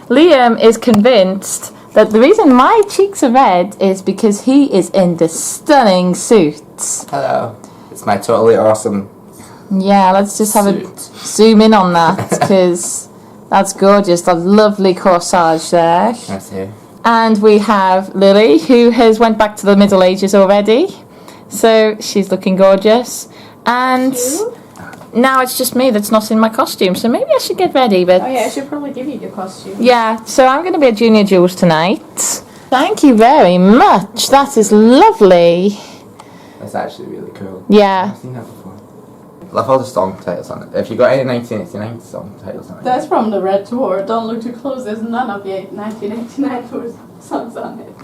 Liam is convinced that the reason my cheeks are red is because he is in the stunning suit. Hello. It's my totally awesome Yeah, let's just have suit. a zoom in on that, because that's gorgeous. The lovely corsage there. That's here. And we have Lily, who has went back to the Middle Ages already. So she's looking gorgeous. And now it's just me that's not in my costume, so maybe I should get ready. But oh yeah, I should probably give you your costume. yeah, so I'm going to be a Junior Jules tonight. Thank you very much. That is lovely. That's actually really cool. Yeah. I've seen that before. I love all the song titles on it. If you got any 1989 song titles on it. That's from the Red Tour. Don't look too close. There's none of the 1989 tour songs on it.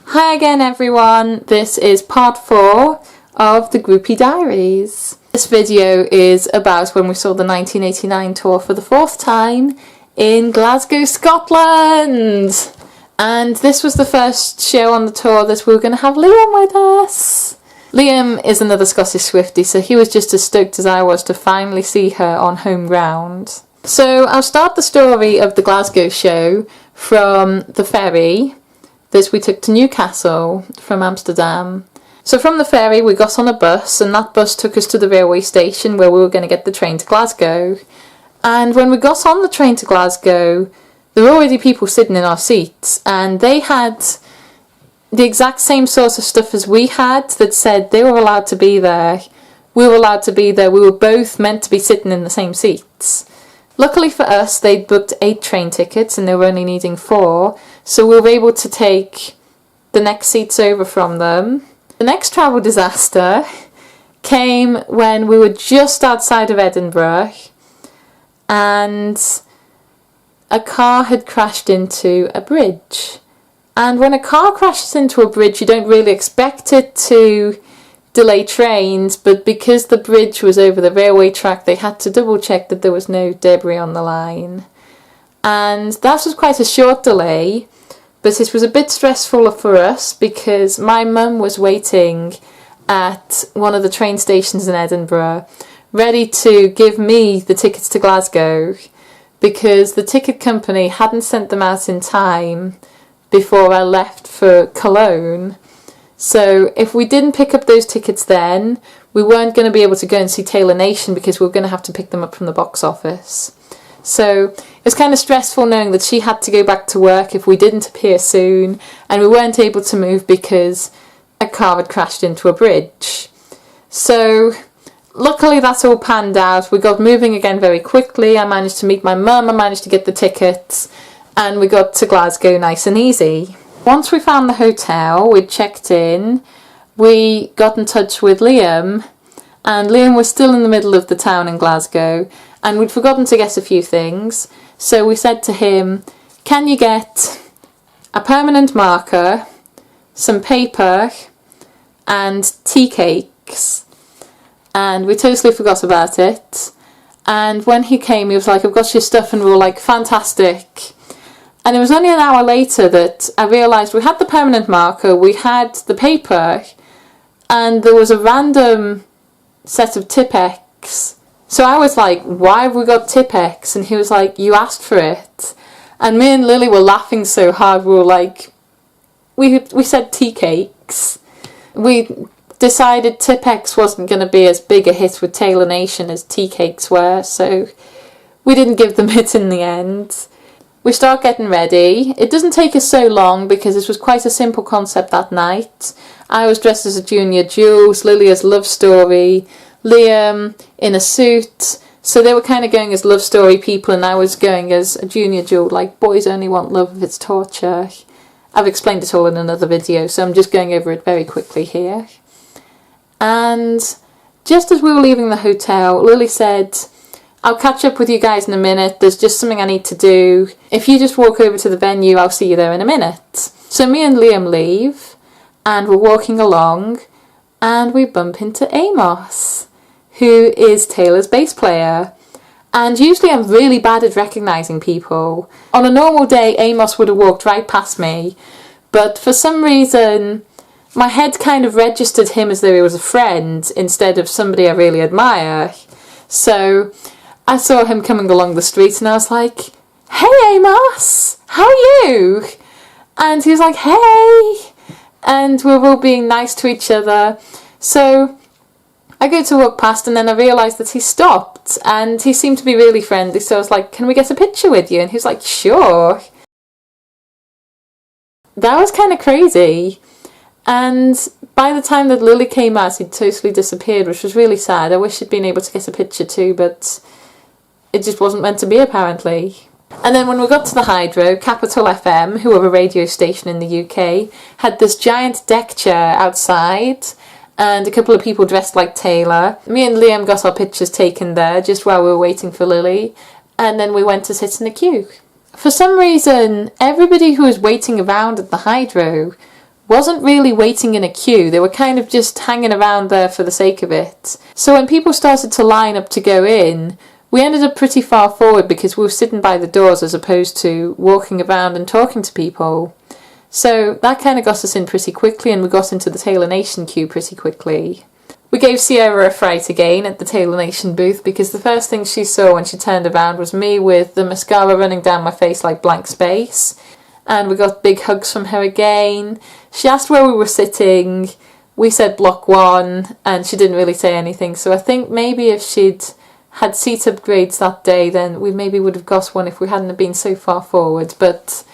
Hi again, everyone. This is part 4 of the Groupie Diaries. This video is about when we saw the 1989 tour for the 4th time in Glasgow, Scotland. And this was the first show on the tour that we were going to have Liam with us. Liam is another Scottish Swiftie, so he was just as stoked as I was to finally see her on home ground. So I'll start the story of the Glasgow show from the ferry that we took to Newcastle from Amsterdam. So from the ferry we got on a bus, and that bus took us to the railway station where we were going to get the train to Glasgow. And when we got on the train to Glasgow, there were already people sitting in our seats, and they had the exact same sort of stuff as we had that said they were allowed to be there. We were allowed to be there. We were both meant to be sitting in the same seats. Luckily for us, they'd booked 8 train tickets and they were only needing 4, so we were able to take the next seats over from them. The next travel disaster came when we were just outside of Edinburgh and a car had crashed into a bridge. And when a car crashes into a bridge, you don't really expect it to delay trains, but because the bridge was over the railway track, they had to double check that there was no debris on the line. And that was quite a short delay, but it was a bit stressful for us because my mum was waiting at one of the train stations in Edinburgh, ready to give me the tickets to Glasgow, because the ticket company hadn't sent them out in time before I left for Cologne. So if we didn't pick up those tickets then, we weren't going to be able to go and see Taylor Nation because we were going to have to pick them up from the box office. So it was kind of stressful knowing that she had to go back to work if we didn't appear soon, and we weren't able to move because a car had crashed into a bridge. So luckily that all panned out. We got moving again very quickly. I managed to meet my mum, I managed to get the tickets, and we got to Glasgow nice and easy. Once we found the hotel, we'd checked in, we got in touch with Liam, and Liam was still in the middle of the town in Glasgow, and we'd forgotten to get a few things. So we said to him, can you get a permanent marker, some paper, and tea cakes? And we totally forgot about it. And when he came, he was like, I've got your stuff, and we were like, fantastic. And it was only an hour later that I realised we had the permanent marker, we had the paper, and there was a random set of Tipp-Ex. So I was like, why have we got Tipp-Ex? And he was like, you asked for it. And me and Lily were laughing so hard, we were like, we said tea cakes. We decided Tipp-Ex wasn't going to be as big a hit with Taylor Nation as tea cakes were, so we didn't give them it in the end. We start getting ready. It doesn't take us so long because it was quite a simple concept that night. I was dressed as a Junior Jules, Lily as Love Story, Liam in a suit. So they were kind of going as Love Story people and I was going as a Junior Jules, like boys only want love if it's torture. I've explained it all in another video, so I'm just going over it very quickly here. And just as we were leaving the hotel, Lily said, I'll catch up with you guys in a minute, there's just something I need to do. If you just walk over to the venue, I'll see you there in a minute. So me and Liam leave, and we're walking along, and we bump into Amos, who is Taylor's bass player. And usually I'm really bad at recognising people. On a normal day, Amos would have walked right past me, but for some reason, my head kind of registered him as though he was a friend instead of somebody I really admire. So I saw him coming along the street and I was like, hey Amos! how are you? And he was like, hey. And we were all being nice to each other. So I go to walk past and then I realised that he stopped and he seemed to be really friendly. So I was like, can we get a picture with you? And he was like, sure. That was kind of crazy. And by the time that Lily came out, he'd totally disappeared, which was really sad. I wish he'd been able to get a picture too, but it just wasn't meant to be, apparently. And then when we got to the Hydro, Capital FM, who are a radio station in the UK, had this giant deck chair outside and a couple of people dressed like Taylor. Me and Liam got our pictures taken there just while we were waiting for Lily, and then we went to sit in a queue. For some reason, everybody who was waiting around at the Hydro wasn't really waiting in a queue. They were kind of just hanging around there for the sake of it. So when people started to line up to go in, we ended up pretty far forward because we were sitting by the doors as opposed to walking around and talking to people. So that kind of got us in pretty quickly, and we got into the Taylor Nation queue pretty quickly. We gave Sierra a fright again at the Taylor Nation booth because the first thing she saw when she turned around was me with the mascara running down my face like blank space. And we got big hugs from her again. She asked where we were sitting. We said block 1 and she didn't really say anything. So I think maybe if she'd had seat upgrades that day, then we maybe would have got one if we hadn't been so far forward. But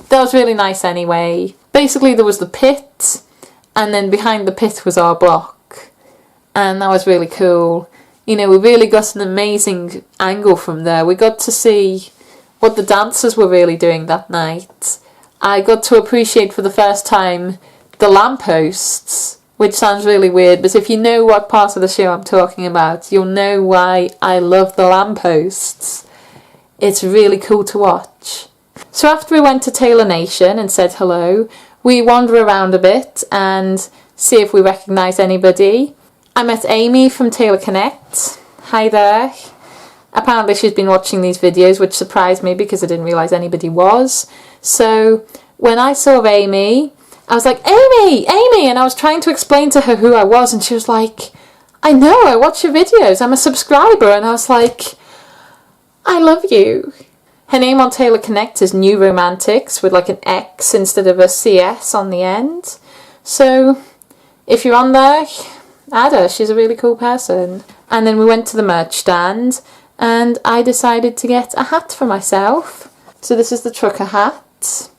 that was really nice anyway. Basically there was the pit, and then behind the pit was our block. And that was really cool. You know, we really got an amazing angle from there. We got to see what the dancers were really doing that night. I got to appreciate for the first time the lampposts, which sounds really weird, but if you know what part of the show I'm talking about, you'll know why I love the lampposts. It's really cool to watch. So after we went to Taylor Nation and said hello, we wander around a bit and see if we recognise anybody. I met Amy from Taylor Connect. Hi there. Apparently she's been watching these videos, which surprised me because I didn't realise anybody was. So when I saw Amy, I was like, Amy! Amy! And I was trying to explain to her who I was, and she was like, I know, I watch your videos, I'm a subscriber. And I was like, I love you. Her name on Taylor Connect is New Romantics with like an X instead of a CS on the end. So if you're on there, add her, she's a really cool person. And then we went to the merch stand and I decided to get a hat for myself. So this is the trucker hat.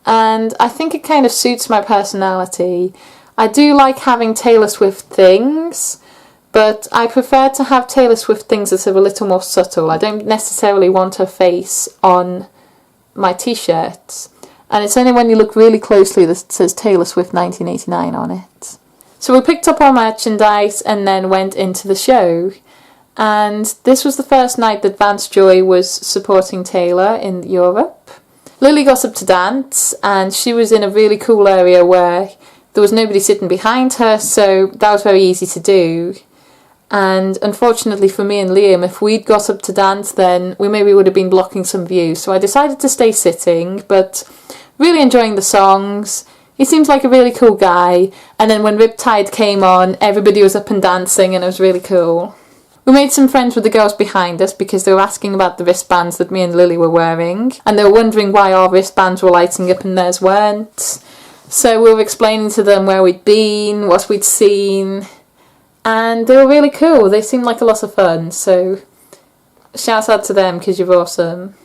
And I think it kind of suits my personality. I do like having Taylor Swift things, but I prefer to have Taylor Swift things that are a little more subtle. I don't necessarily want her face on my t-shirts. And it's only when you look really closely that it says Taylor Swift 1989 on it. So we picked up our merchandise and then went into the show. And this was the first night that Vance Joy was supporting Taylor in Europe. Lily got up to dance and she was in a really cool area where there was nobody sitting behind her, so that was very easy to do. And unfortunately for me and Liam, if we'd got up to dance then we maybe would have been blocking some views. So I decided to stay sitting, but really enjoying the songs. He seems like a really cool guy. And then when Riptide came on, everybody was up and dancing and it was really cool. We made some friends with the girls behind us because they were asking about the wristbands that me and Lily were wearing. And they were wondering why our wristbands were lighting up and theirs weren't. So we were explaining to them where we'd been, what we'd seen. And they were really cool. They seemed like a lot of fun. So shout out to them because you're awesome.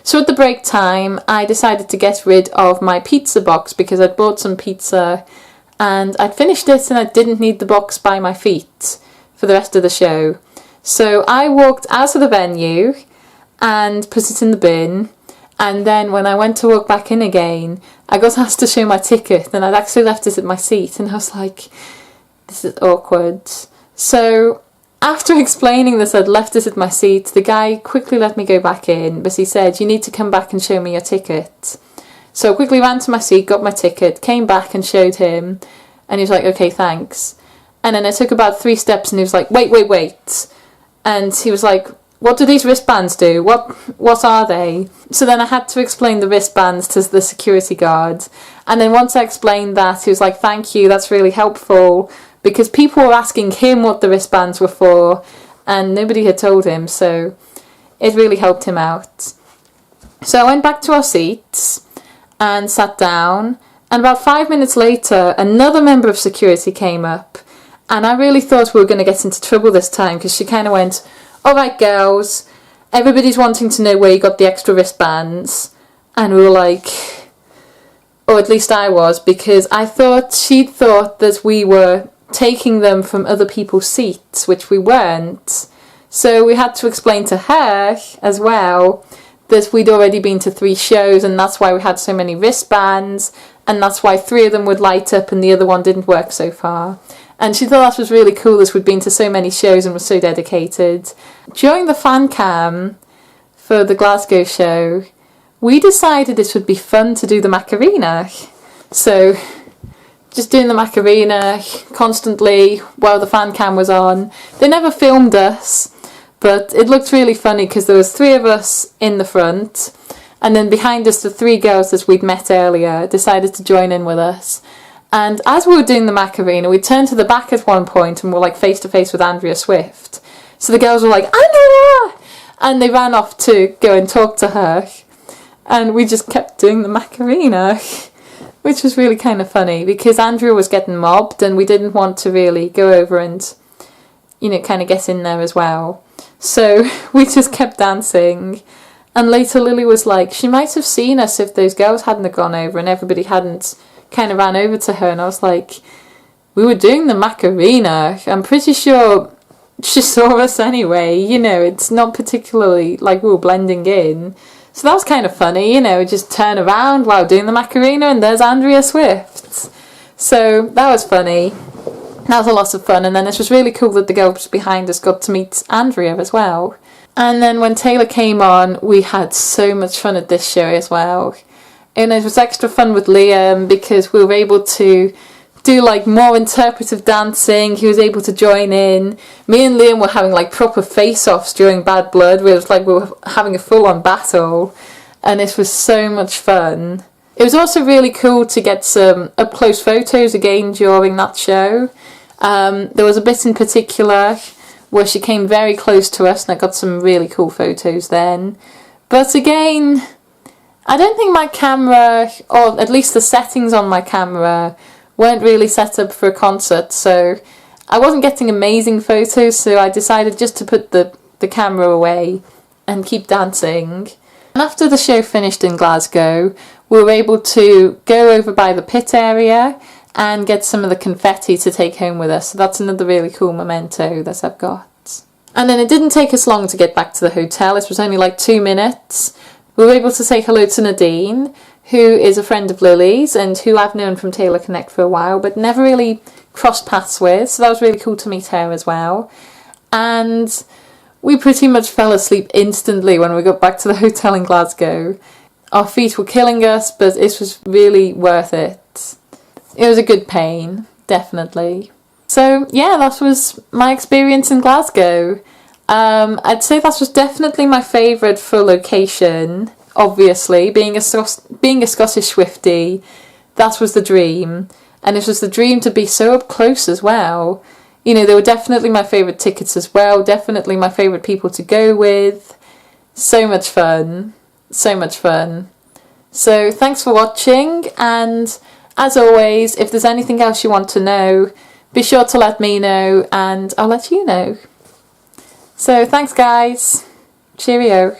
So at the break time, I decided to get rid of my pizza box because I'd bought some pizza and I'd finished it and I didn't need the box by my feet for the rest of the show. So I walked out of the venue and put it in the bin, and then when I went to walk back in again, I got asked to show my ticket and I'd actually left it at my seat and I was like, this is awkward. So after explaining that I'd left it at my seat, the guy quickly let me go back in, but he said, you need to come back and show me your ticket. So I quickly ran to my seat, got my ticket, came back and showed him, and he was like, okay, thanks. And then I took about 3 steps and he was like, wait. And he was like, what do these wristbands do? What are they? So then I had to explain the wristbands to the security guard. And then once I explained that, he was like, thank you, that's really helpful. Because people were asking him what the wristbands were for and nobody had told him. So it really helped him out. So I went back to our seats and sat down, and about 5 minutes later another member of security came up, and I really thought we were going to get into trouble this time, because she kind of went, "Alright girls, everybody's wanting to know where you got the extra wristbands," and we were like, or at least I was, because I thought she'd thought that we were taking them from other people's seats, which we weren't. So we had to explain to her as well that we'd already been to 3 shows, and that's why we had so many wristbands, and that's why 3 of them would light up and the other one didn't work so far. And she thought that was really cool, as we'd been to so many shows and were so dedicated. During the fan cam for the Glasgow show, we decided it would be fun to do the macarena. So just doing the macarena constantly while the fan cam was on. They never filmed us, but it looked really funny because there was 3 of us in the front, and then behind us the 3 girls that we'd met earlier decided to join in with us. And as we were doing the macarena, we turned to the back at one point and were like face to face with Andrea Swift. So the girls were like, "Andrea!" And they ran off to go and talk to her. And we just kept doing the Macarena, which was really kind of funny because Andrea was getting mobbed and we didn't want to really go over and, you know, kind of get in there as well. So we just kept dancing. And later Lily was like, she might have seen us if those girls hadn't have gone over and everybody hadn't kind of ran over to her. And I was like, we were doing the Macarena. I'm pretty sure she saw us anyway. You know, it's not particularly like we were blending in. So that was kind of funny, you know, just turn around while doing the Macarena and there's Andrea Swift. So that was funny. That was a lot of fun. And then it was really cool that the girls behind us got to meet Andrea as well. And then when Taylor came on, we had so much fun at this show as well. And it was extra fun with Liam because we were able to do like more interpretive dancing. He was able to join in. Me and Liam were having like proper face-offs during Bad Blood. It was like we were having a full-on battle, and it was so much fun. It was also really cool to get some up-close photos again during that show. There was a bit in particular where she came very close to us, and I got some really cool photos then. But again, I don't think my camera, or at least the settings on my camera, weren't really set up for a concert, so I wasn't getting amazing photos, so I decided just to put the camera away and keep dancing. And after the show finished in Glasgow, we were able to go over by the pit area and get some of the confetti to take home with us, so that's another really cool memento that I've got. And then it didn't take us long to get back to the hotel. It was only like 2 minutes. We were able to say hello to Nadine, who is a friend of Lily's and who I've known from Taylor Connect for a while but never really crossed paths with, so that was really cool to meet her as well. And we pretty much fell asleep instantly when we got back to the hotel in Glasgow. Our feet were killing us, but it was really worth it. It was a good pain, definitely. So yeah, that was my experience in Glasgow. I'd say that was definitely my favourite for location. Obviously, being a Scottish Swiftie, that was the dream. And it was the dream to be so up close as well. You know, they were definitely my favourite tickets as well. Definitely my favourite people to go with. So much fun. So much fun. So thanks for watching. And as always, if there's anything else you want to know, be sure to let me know and I'll let you know. So thanks guys. Cheerio.